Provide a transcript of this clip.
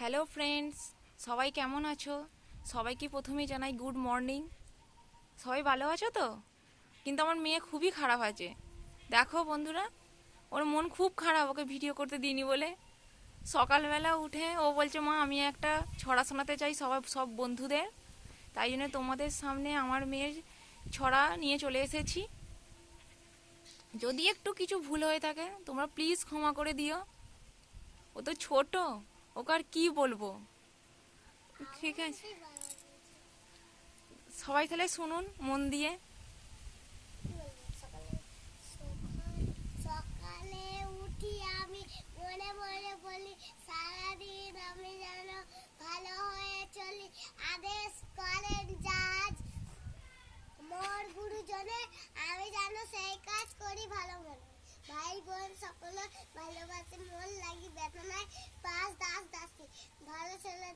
Hello friends, সবাই কেমন আছো? সবাইকে প্রথমেই জানাই গুড মর্নিং। সবাই ভালো আছো তো? কিন্তু আমার মেয়ে খুবই খারাপ আছে। দেখো বন্ধুরা, ওর মন খুব খারাপ, ওকে ভিডিও করতে দিইনি বলে। সকালবেলা উঠে ও বলছে, মা আমি একটা ছড়া শোনাতে চাই সব বন্ধুদের। তাই জন্য তোমাদের সামনে আমার মেয়ের ছড়া নিয়ে চলে এসেছি। যদি একটু কিছু ভুল হয়ে থাকে তোমরা প্লিজ ক্ষমা করে দিও। ও তো ছোট, ওকে আর কি বলবো। ঠিক আছে, সবাই তাহলে শুনুন মন দিয়ে। সকালে উঠি আমি মনে মনে বলি সারাদিন আমি যেন ভালো হয়ে চলি। আদেশ করেন জাহাজ মোর গুরুজনে, আমি যেন সেই কাজ করি ভালো মনে। ভাই বোন সকল ভালোবাসে, মন লাগি বেদনায় পাঁচ দাস দাসী ভালো ছেলে